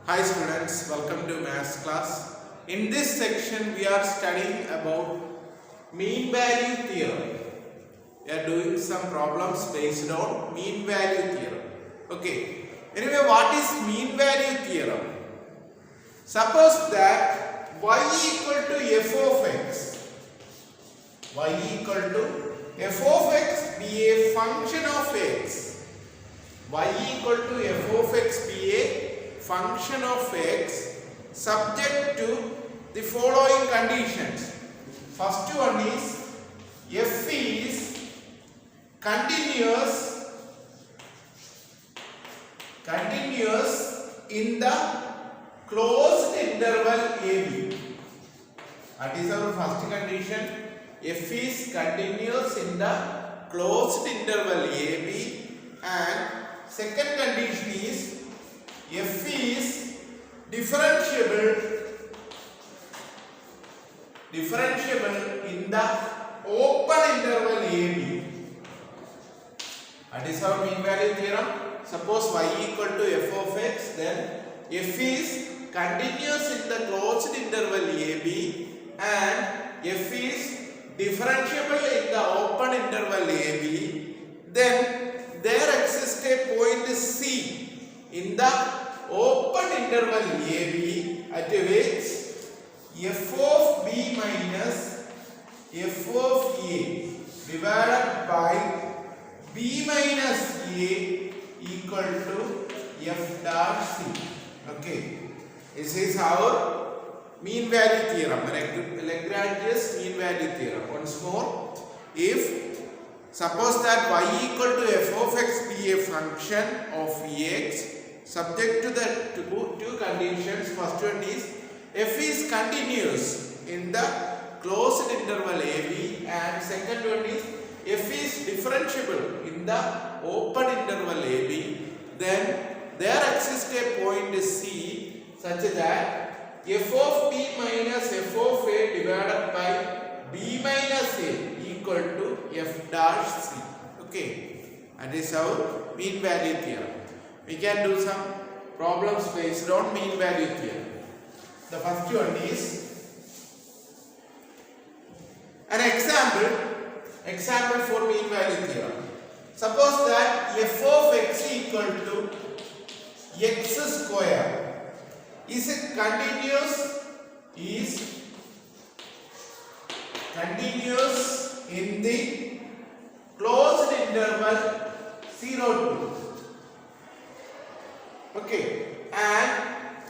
Hi students, welcome to maths class. In this section we are studying about mean value theorem. We are doing some problems based on mean value theorem. Okay. Anyway, what is mean value theorem? Suppose that y equal to f of x. Y equal to f of x be a function of x. Y equal to f of x be a function of x subject to the following conditions. First one is f is continuous in the closed interval AB. That is our first condition. F is continuous in the closed interval AB, and second condition is f is differentiable in the open interval AB. That is our mean value theorem. Suppose y equal to f of x, then f is continuous in the closed interval AB and f is differentiable in the open interval AB. Then there exists a point C in the open interval AB at which f of b minus f of a divided by b minus a equal to f dot c. Okay, this is our mean value theorem, Lagrange's mean value theorem. Once more, if suppose that y equal to f of x be a function of x subject to the two conditions. First one is f is continuous in the closed interval AB, and second one is f is differentiable in the open interval AB. Then there exists a point C such that f of b minus f of a divided by b minus a equal to f dash c. Okay, that is our mean value theorem. We can do some problems based on mean value theorem. The first one is an example for mean value theorem. Suppose that f of x equal to x square is continuous in the closed interval 0 to. Okay, and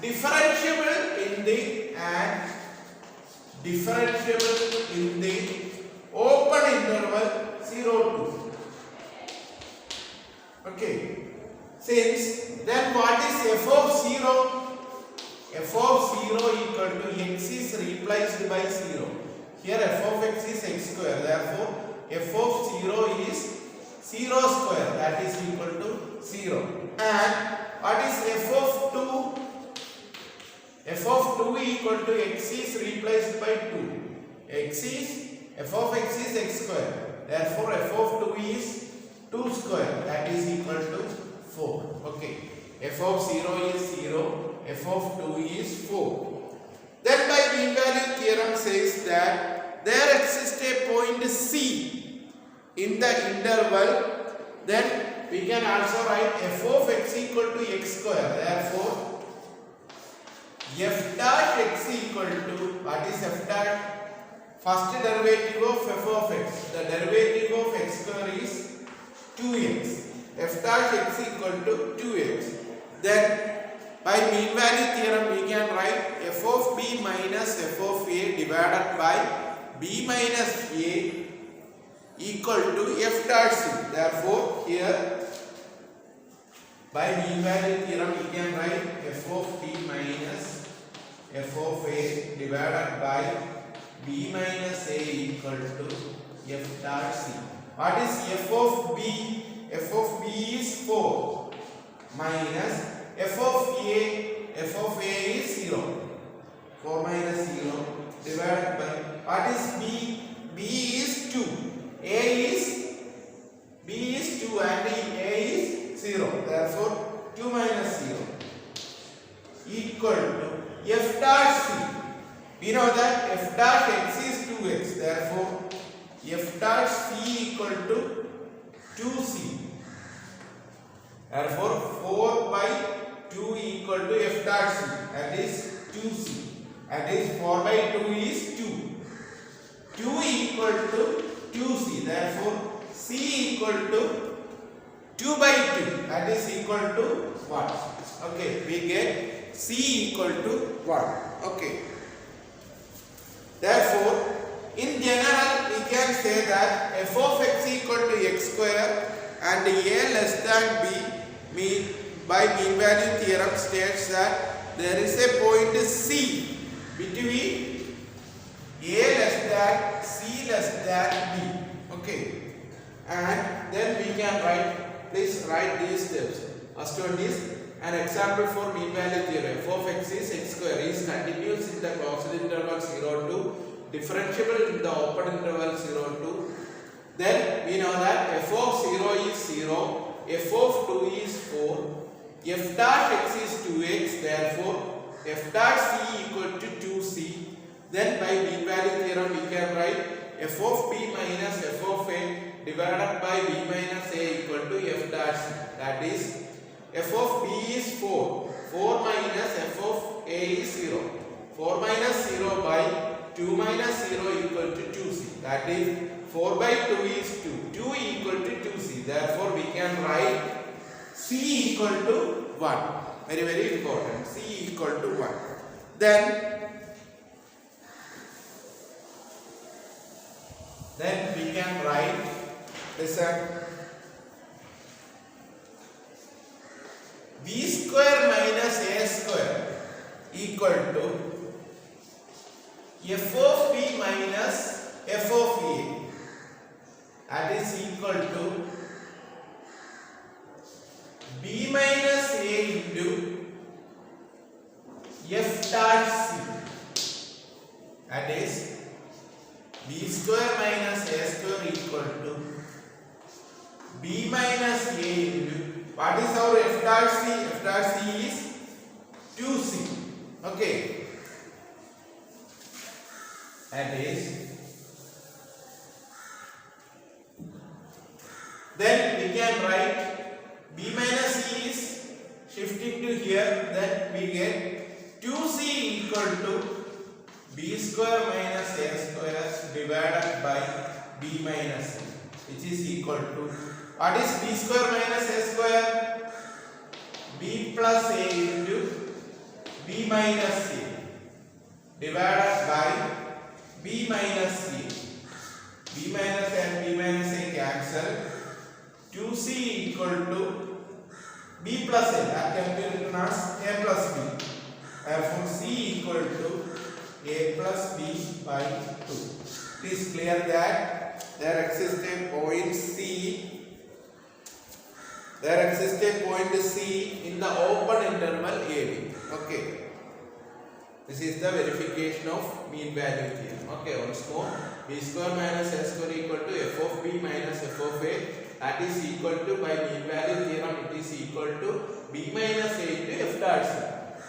differentiable in the open interval 0 to. Okay, since then what is f of 0? F of 0 equal to x is replaced by 0. Here f of x is x square, therefore f of 0 is 0 square, that is equal to 0. And what is f of 2? F of 2 equal to x is replaced by 2. F of x is x square, therefore f of 2 is 2 square, that is equal to 4. Okay, f of 0 is 0, f of 2 is 4. Then by mean value theorem says that there exists a point C in the interval. Then we can also write f of x equal to x square, therefore f dash x equal to, what is f dash? First derivative of f of x. The derivative of x square is 2x. F dash x equal to 2x. Then by mean value theorem we can write f of b minus f of a divided by b minus a equal to f dash c. Therefore here by mean value theorem we can write f of b minus f of a divided by b minus a equal to f dash c. What is f of b? F of b is 4 minus f of a is 0. 4 minus 0 divided by, what is b? B is 2. B is 2 and a is 0. Therefore 2 minus 0 equal to f dash c. We know that f dash x is 2x. Therefore, f dash c equal to 2c. Therefore, 4 by 2 equal to f dash c. That is 2c. That is 4 by 2 is 2. 2 equal to 2c. Therefore, c equal to 2 by 2. That is equal to 1. Okay, we get c equal to 1. Okay. Therefore, in general, we can say that f of x equal to x square and a less than b by mean value theorem states that there is a point c between a less than c less than b. Okay, and then we can write. Please write these steps. First one is an example for mean value theorem. F of x is x square is continuous in the closed interval 0 to differentiable in the open interval 0 to. Then we know that f of 0 is 0, f of 2 is 4, f dash x is 2x. Therefore, f dash c equal to 2c. Then by mean value theorem we can write f of b minus f of a divided by b minus a equal to f dash c. That is f of b is 4. 4 minus f of a is 0. 4 minus 0 by 2 minus 0 equal to 2c. That is 4 by 2 is 2. 2 equal to 2c. Therefore, we can write c equal to 1. Very, very important. C equal to 1. Then we can write this b square minus a square equal to f of b minus f of a. That is equal to b minus a into f dash c. That is b square minus a square equal to b minus a into, what is our f dash c? F dash c is 2c. Okay. That is, then we can write b minus c is shifting to here. Then we get 2c equal to b square minus a square divided by b minus c, which is equal to, what is b square minus a square? b plus a into b minus c divided by b minus c. b minus and b minus a cancel. 2c equal to b plus a, that can be written as a plus b. Therefore, c equal to a plus b by 2. Please clear that there exists a point c. There exists a point c in the open interval ab. Okay. This is the verification of mean value theorem. Okay, once more. B square minus a square equal to f of b minus f of a. That is equal to, by mean value theorem, it is equal to b minus a into f dash c.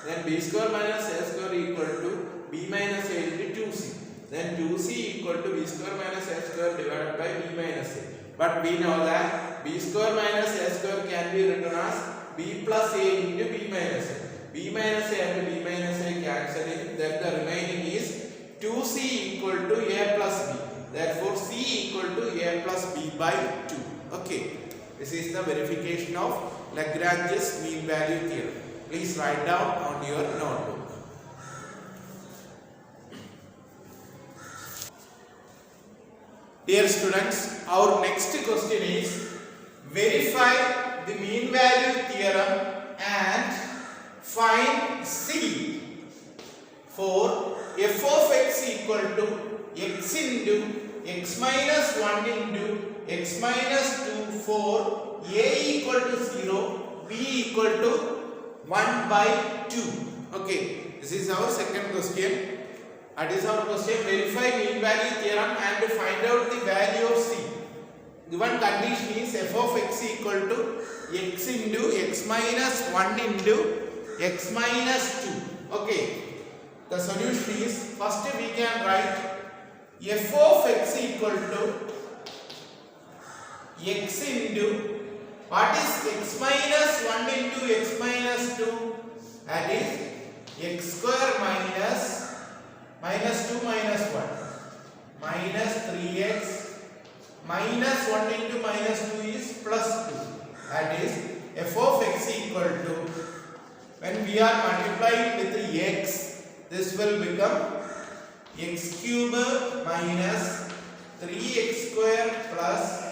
Then b square minus a square equal to b minus a into 2c. Then 2c equal to b square minus a square divided by b minus a. But we know that b square minus a square can be written as b plus a into b minus a. B minus a and b minus a cancelling. Then the remaining is 2c equal to a plus b. Therefore, c equal to a plus b by 2. Okay. This is the verification of Lagrange's mean value theorem. Please write down on your notebook. Dear students, our next question is verify the mean value theorem and find c for f of x equal to x into x minus 1 into x minus 2 for a equal to 0, b equal to 1 by 2. Okay, this is our second question. That is our question. Verify mean value theorem and find out the value of c. Given condition is f of x equal to x into x minus 1 into x minus 2. Okay. The solution is, first we can write f of x equal to x into, what is x minus 1 into x minus 2? That is x square minus 2 minus 1 minus 3x minus 1 into minus 2 is plus 2. That is f of x equal to, when we are multiplying with the x, this will become x cube minus 3x square plus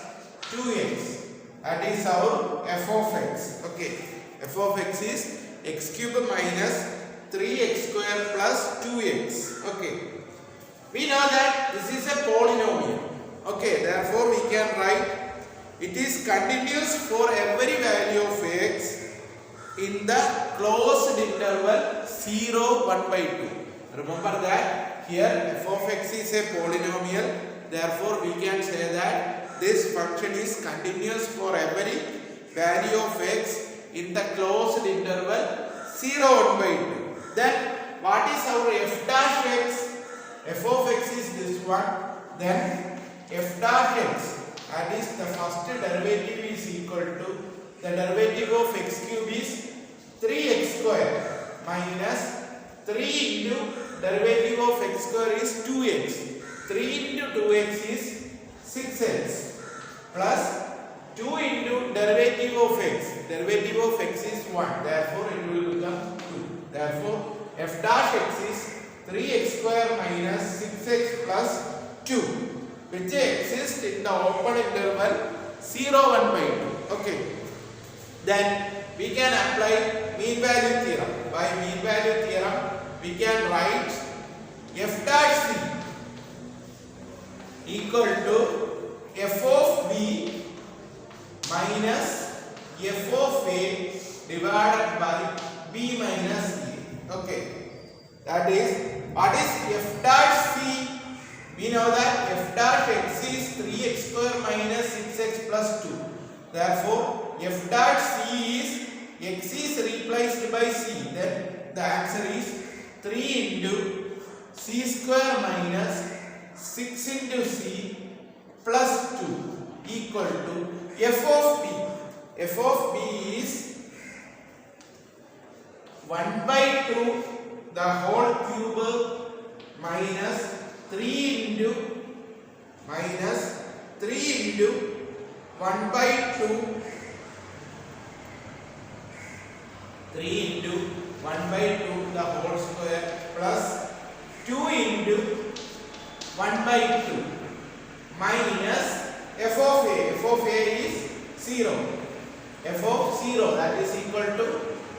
2x. That is our f of x. Okay, f of x is x cube minus 3x square plus 2x. Okay, we know that this is a polynomial. Okay, therefore we can write it is continuous for every value of x in the closed interval 0, 1 by 2. Remember that here f of x is a polynomial, therefore we can say that this function is continuous for every value of x in the closed interval 0, 1 by 2. Then what is our f dash x? F of x is this one. Then f dash x, that is the first derivative is equal to, the derivative of x cube is 3x square minus 3 into derivative of x square is 2x. 3 into 2x is 6x plus 2 into derivative of x. Derivative of x is 1. Therefore, it will become 2. Therefore, f dash x is 3x square minus 6x plus 2, which exists in the open interval 0, 1 by 2. Okay. Then we can apply mean value theorem. By mean value theorem, we can write f dash c equal to f of b minus f of a divided by b minus a. Okay, that is, what is f dash c? We know that f dash x is 3x square minus 6x plus 2. Therefore, f dash c is x is replaced by c. Then the answer is 3 into c square minus 6 into c plus 2 equal to f of b. F of b is 1 by 2 the whole cube minus 3 into 1 by 2 3 into 1 by 2 the whole square plus 2 into 1 by 2 minus f of a. F of a is 0. F of 0, that is equal to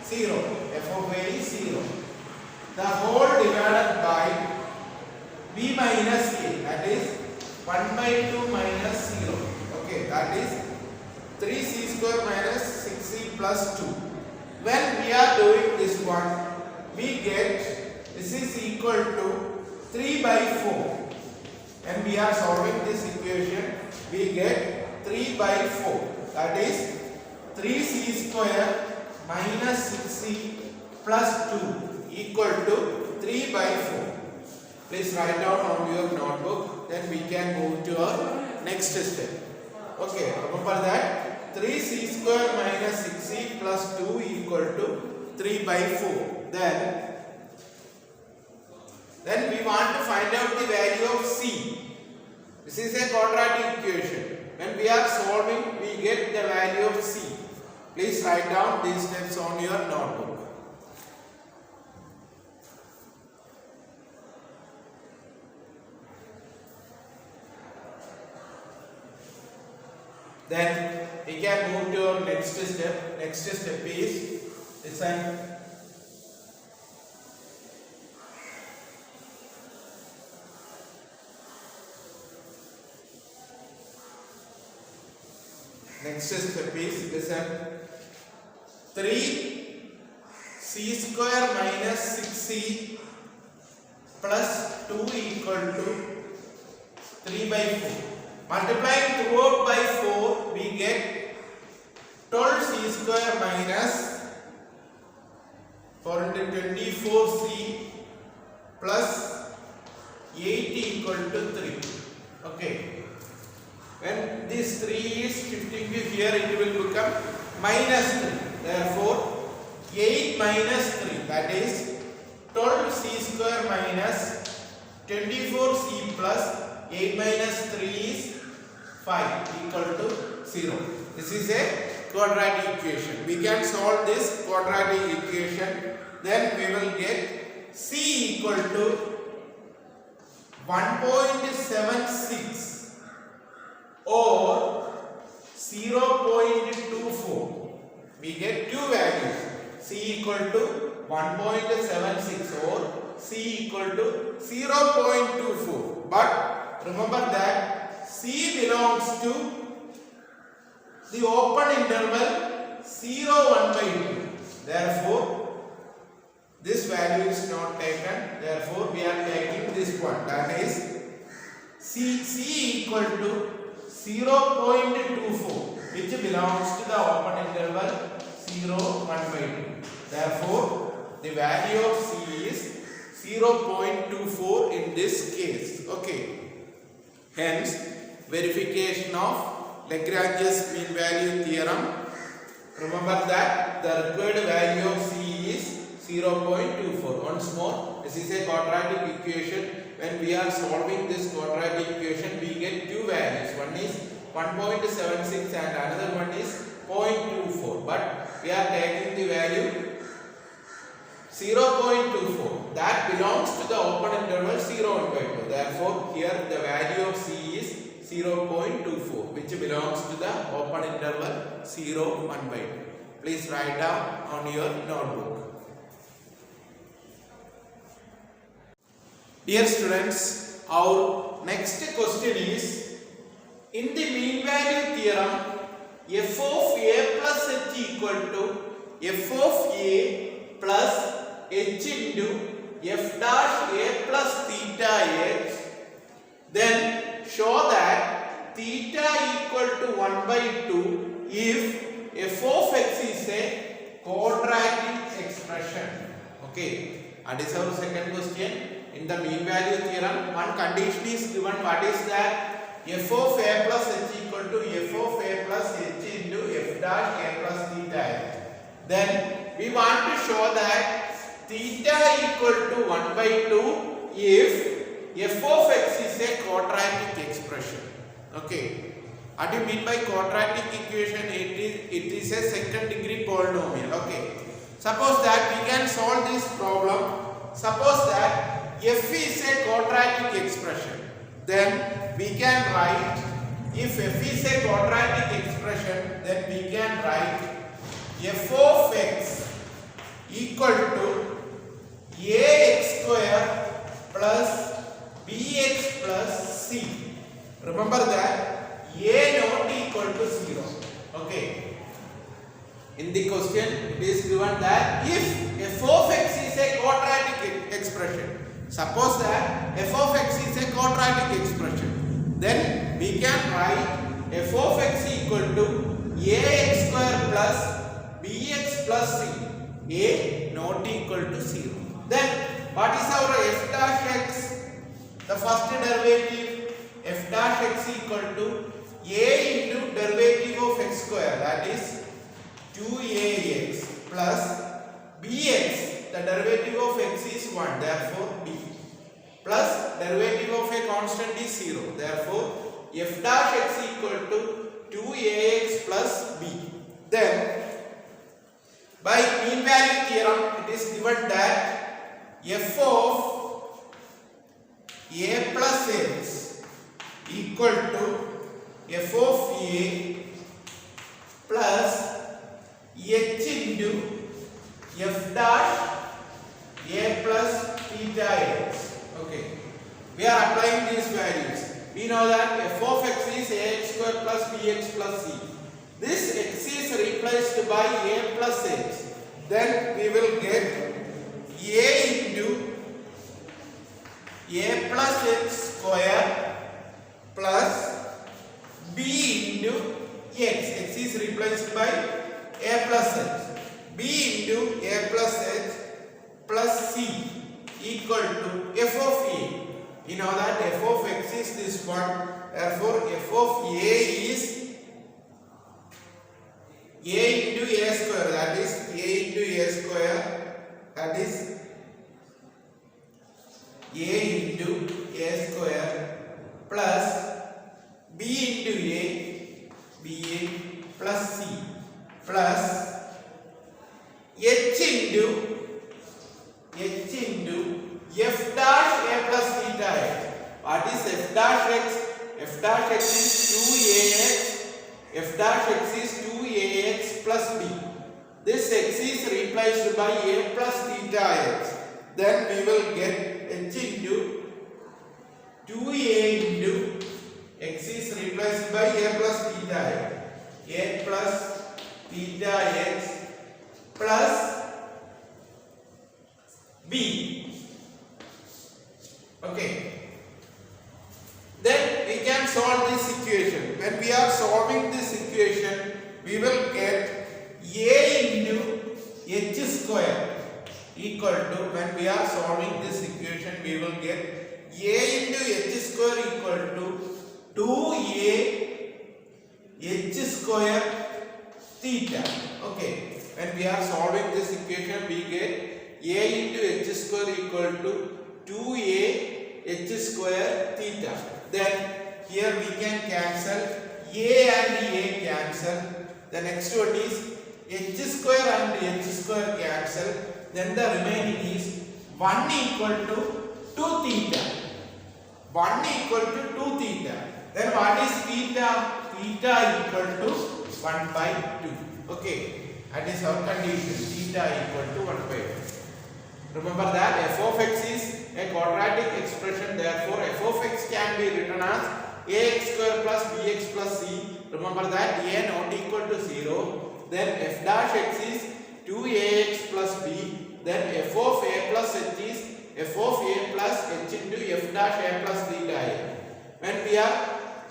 0. F of a is 0. The whole divided by b minus a, that is 1 by 2 minus 0. Okay, that is 3c square minus 6c plus 2. When we are doing this one, we get this is equal to 3 by 4. When we are solving this equation, we get 3 by 4. That is 3c square minus 6c plus 2 equal to 3 by 4. Please write down on your notebook. Then we can move to our next step. Okay, remember that 3c square minus 6c plus 2 equal to 3 by 4. Then we want to find out the value of c. This is a quadratic equation. When we are solving, we get the value of c. Please write down these steps on your notebook. Then we can move to our next step. Next step is listen. Next step is listen. 3c square minus 6c plus 2 equal to 3 by 4. Multiplying throughout by 4, we get 12c square minus 4 into 24c plus 8 equal to 3. Okay. When this 3 is shifting to here, it will become minus 3. Therefore, 8 minus 3, that is 12c square minus 24c plus 8 minus 3 is 5 equal to 0. This is a quadratic equation. We can solve this quadratic equation. Then we will get c equal to 1.76 or 0.24. We get two values, c equal to 1.76 or c equal to 0.24. But remember that c belongs to the open interval 0, 1 by 2. Therefore, this value is not taken. Therefore, we are taking this one. That is c equal to 0.24, which belongs to the open interval 0, 1 by 2. Therefore, the value of c is 0.24 in this case. Okay. Hence, verification of Lagrange's mean value theorem. Remember that the required value of c is 0.24. Once more, this is a quadratic equation. When we are solving this quadratic equation, we get two values. One is 1.76 and another one is 0.24. But we are taking the value 0.24. That belongs to the open interval 0, 1 by 2. Therefore, here the value of c is 0.24, which belongs to the open interval 0, 1 by 2. Please write down on your notebook. Dear students, our next question is, in the mean value theorem, f of a plus h equal to f of a plus h into f dash a plus theta h, then show that theta equal to 1 by 2 if f of x is a quadratic expression. Okay, that is our second question. In the mean value theorem, one condition is given. What is that? F of a plus h equal to f of a plus h into f dash a plus theta h. Then we want to show that theta equal to 1 by 2 if f of x is a quadratic expression. Okay. What do you mean by quadratic equation? It is a second degree polynomial. Okay. Suppose that we can solve this problem. Suppose that f is a quadratic expression. Then we can write, if f is a quadratic expression, then we can write f of x equal to ax square plus bx plus c. Remember that a not equal to 0. Okay. In the question, it is given that if f of x is a quadratic expression, suppose that f of x is a quadratic expression, then we can write f of x equal to ax square plus bx plus c. A not equal to 0. Then what is our f dash x? The first derivative, f dash x equal to a into derivative of x square, that is 2ax plus bx, the derivative of x is 1, therefore b, plus derivative of a constant is 0, therefore f dash x equal to 2ax plus b. Then by mean value theorem, it is given that f of a plus x equal to f of a plus h into f dash a plus theta x. Okay, we are applying these values. We know that f of x is ax square plus bx plus c. This x is replaced by a plus h. Then we will get a into a plus x square plus b into x. X is replaced by a plus h. b into a plus h plus c equal to f of a. You know that f of x is this one. Therefore, f of a is a into a square. That is a into a square. That is a into a square plus b into a, ba plus c plus h into f dash a plus theta x. What is f dash x? F dash x is 2ax. F dash x is 2ax plus b. This x is replaced by a plus theta x. Then we will get h into 2a into x is replaced by a plus theta x. A plus theta x plus b. Okay. Then we can solve this equation. When we are solving this equation, we will get a into h square equal to, when we are solving this equation, we will get a into h square equal to 2a h square theta. Okay. When we are solving this equation, we get a into h square equal to 2a h square theta. Then here we can cancel a and a cancel. The next one is h square and h square cancel. Then the remaining is 1 equal to 2 theta. 1 equal to 2 theta. Then what is theta? Theta equal to 1 by 2. Okay. That is our condition. Theta equal to 1 by 2. Remember that f of x is a quadratic expression. Therefore, f of x can be written as ax square plus bx plus c. Remember that a not equal to 0. Then f dash x is 2ax plus b. Then f of a plus h is f of a plus h into f dash a plus theta a. When we are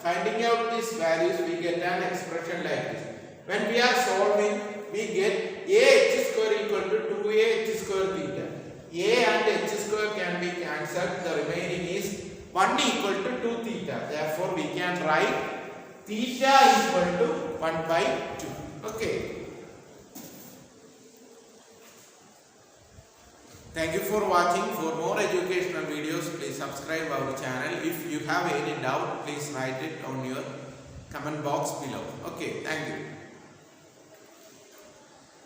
finding out these values, we get an expression like this. When we are solving, we get a h square equal to 2a h square theta. A and h square can be cancelled. The remaining is 1 equal to 2 theta. Therefore, we can write theta equal to 1 by 2. Okay. Thank you for watching. For more educational videos, please subscribe our channel. If you have any doubt, please write it on your comment box below. Okay. Thank you.